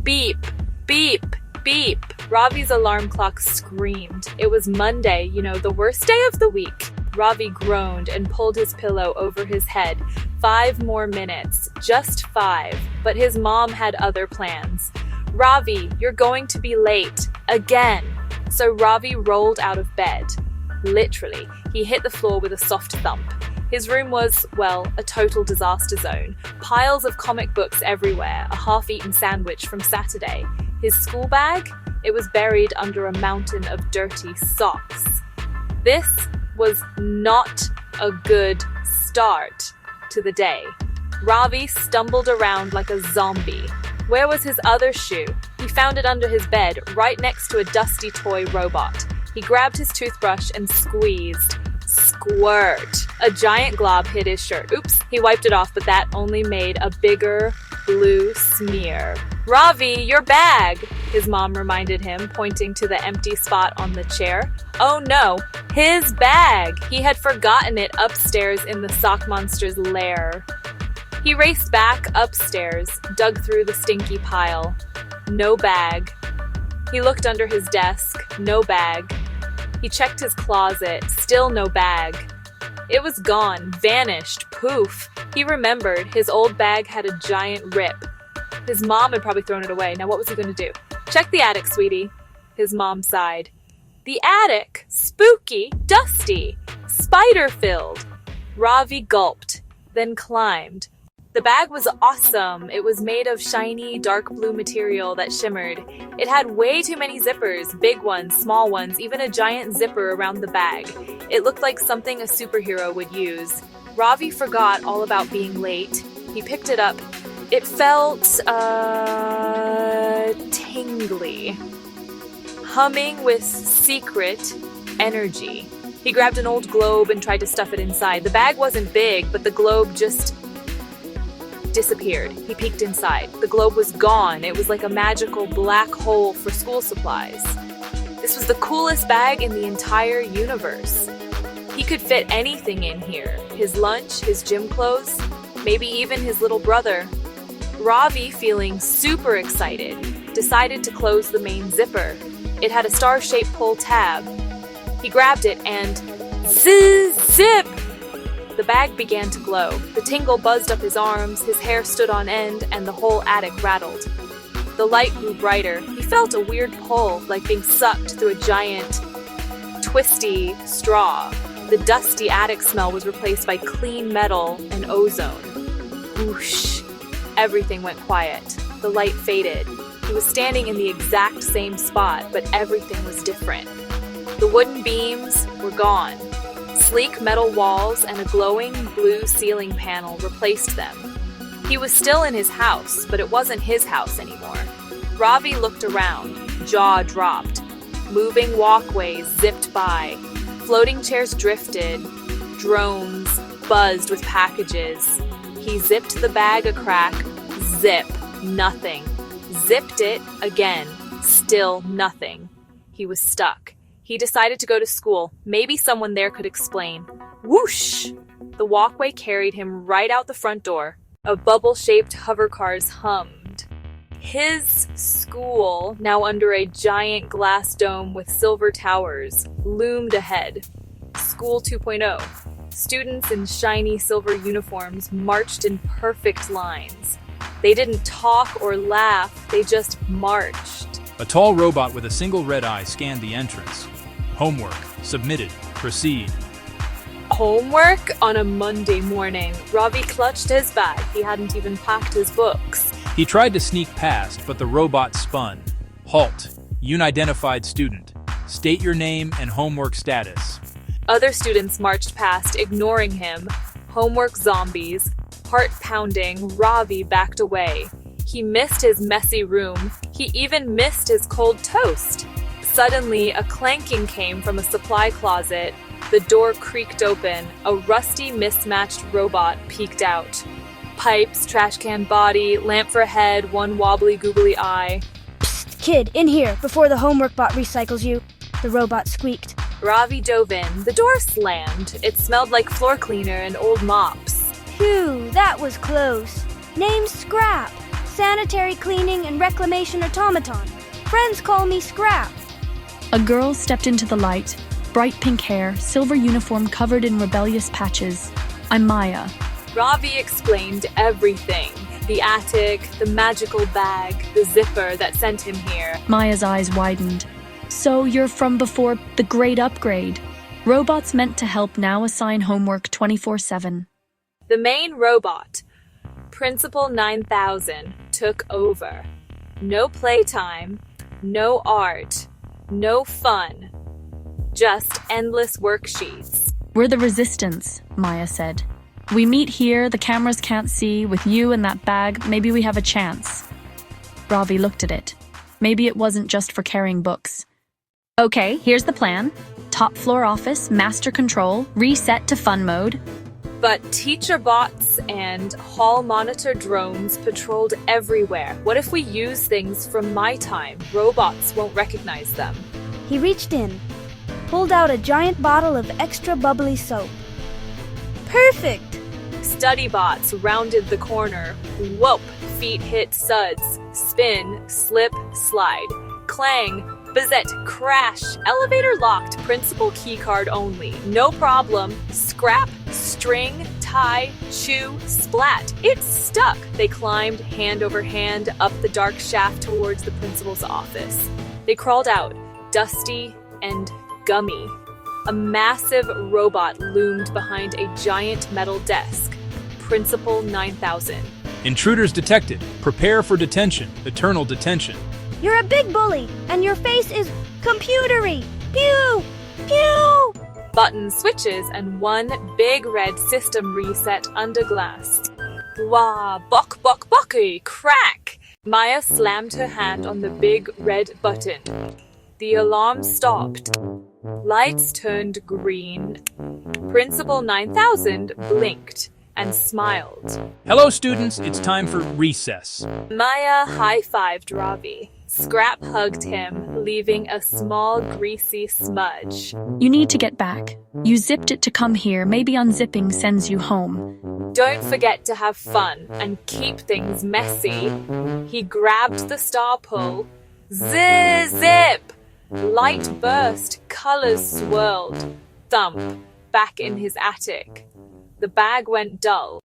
Beep, beep, beep. Ravi's alarm clock screamed. It was Monday, the worst day of the week. Ravi groaned and pulled his pillow over his head. 5 more minutes, just 5, but his mom had other plans. Ravi, you're going to be late, again. So Ravi rolled out of bed. Literally, he hit the floor with a soft thump. His room was, a total disaster zone. Piles of comic books everywhere, a half-eaten sandwich from Saturday. His school bag? It was buried under a mountain of dirty socks. This was not a good start to the day. Ravi stumbled around like a zombie. Where was his other shoe? He found it under his bed, right next to a dusty toy robot. He grabbed his toothbrush and squeezed. Squirt! A giant glob hit his shirt. Oops, he wiped it off, but that only made a bigger blue smear. Ravi, your bag! His mom reminded him, pointing to the empty spot on the chair. Oh no, his bag! He had forgotten it upstairs in the sock monster's lair. He raced back upstairs, dug through the stinky pile. No bag. He looked under his desk. No bag. He checked his closet. Still no bag. It was gone, vanished, poof. He remembered his old bag had a giant rip. His mom had probably thrown it away. Now what was he going to do? Check the attic, sweetie. His mom sighed. The attic? Spooky, dusty, spider-filled. Ravi gulped, then climbed. The bag was awesome. It was made of shiny, dark blue material that shimmered. It had way too many zippers, big ones, small ones, even a giant zipper around the bag. It looked like something a superhero would use. Ravi forgot all about being late. He picked it up. It felt, tingly. Humming with secret energy. He grabbed an old globe and tried to stuff it inside. The bag wasn't big, but the globe just disappeared. He peeked inside. The globe was gone. It was like a magical black hole for school supplies. This was the coolest bag in the entire universe. He could fit anything in here. His lunch, his gym clothes, maybe even his little brother. Ravi, feeling super excited, decided to close the main zipper. It had a star-shaped pull tab. He grabbed it and zip! The bag began to glow. The tingle buzzed up his arms, his hair stood on end, and the whole attic rattled. The light grew brighter. He felt a weird pull, like being sucked through a giant, twisty straw. The dusty attic smell was replaced by clean metal and ozone. Whoosh! Everything went quiet. The light faded. He was standing in the exact same spot, but everything was different. The wooden beams were gone. Sleek metal walls and a glowing blue ceiling panel replaced them. He was still in his house, but it wasn't his house anymore. Ravi looked around, jaw dropped. Moving walkways zipped by. Floating chairs drifted. Drones buzzed with packages. He zipped the bag a crack. Zip. Nothing. Zipped it again. Still nothing. He was stuck. He decided to go to school. Maybe someone there could explain. Whoosh! The walkway carried him right out the front door. A bubble-shaped hover cars hummed. His school, now under a giant glass dome with silver towers, loomed ahead. School 2.0. Students in shiny silver uniforms marched in perfect lines. They didn't talk or laugh, they just marched. A tall robot with a single red eye scanned the entrance. Homework. Submitted. Proceed. Homework on a Monday morning. Ravi clutched his bag. He hadn't even packed his books. He tried to sneak past, but the robot spun. Halt. Unidentified student. State your name and homework status. Other students marched past, ignoring him. Homework zombies. Heart pounding, Ravi backed away. He missed his messy room. He even missed his cold toast. Suddenly, a clanking came from a supply closet. The door creaked open. A rusty, mismatched robot peeked out. Pipes, trash can body, lamp for head, one wobbly, googly eye. Psst, kid, in here, before the homework bot recycles you. The robot squeaked. Ravi dove in. The door slammed. It smelled like floor cleaner and old mops. Phew, that was close. Name's Scrap. sanitary cleaning and reclamation automaton. Friends call me Scrap. A girl stepped into the light, bright pink hair, silver uniform covered in rebellious patches. I'm Maya. Ravi explained everything. The attic, the magical bag, the zipper that sent him here. Maya's eyes widened. So you're from before the great upgrade. Robots meant to help now assign homework 24/7. The main robot, Principal 9000, took over. No playtime, no art, no fun. Just endless worksheets. We're the resistance, Maya said. We meet here, the cameras can't see. With you and that bag, maybe we have a chance. Ravi looked at it. Maybe it wasn't just for carrying books. Okay, here's the plan. Top floor office, master control, reset to fun mode. But teacher bots and hall monitor drones patrolled everywhere. What if we use things from my time? Robots won't recognize them. He reached in, pulled out a giant bottle of extra bubbly soap. Perfect! Study bots rounded the corner. Whoop! Feet hit suds. Spin, slip, slide. Clang, bazette, crash. Elevator locked. Principal keycard only. No problem. Scrap, string, tie, chew, splat. It's stuck. They climbed hand over hand up the dark shaft towards the principal's office. They crawled out, dusty and gummy. A massive robot loomed behind a giant metal desk. Principal 9000. Intruders detected. Prepare for detention. Eternal detention. You're a big bully, and your face is computery. Pew! Pew! Button switches and one big red system reset under glass. Wah, bok bok bocky, crack! Maya slammed her hand on the big red button. The alarm stopped. Lights turned green. Principal 9000 blinked and smiled. Hello, students. It's time for recess. Maya high-fived Ravi. Scrap hugged him, leaving a small greasy smudge. You need to get back. You zipped it to come here. Maybe unzipping sends you home. Don't forget to have fun and keep things messy. He grabbed the star pull. Zip! Light burst, colors swirled. Thump, back in his attic. The bag went dull.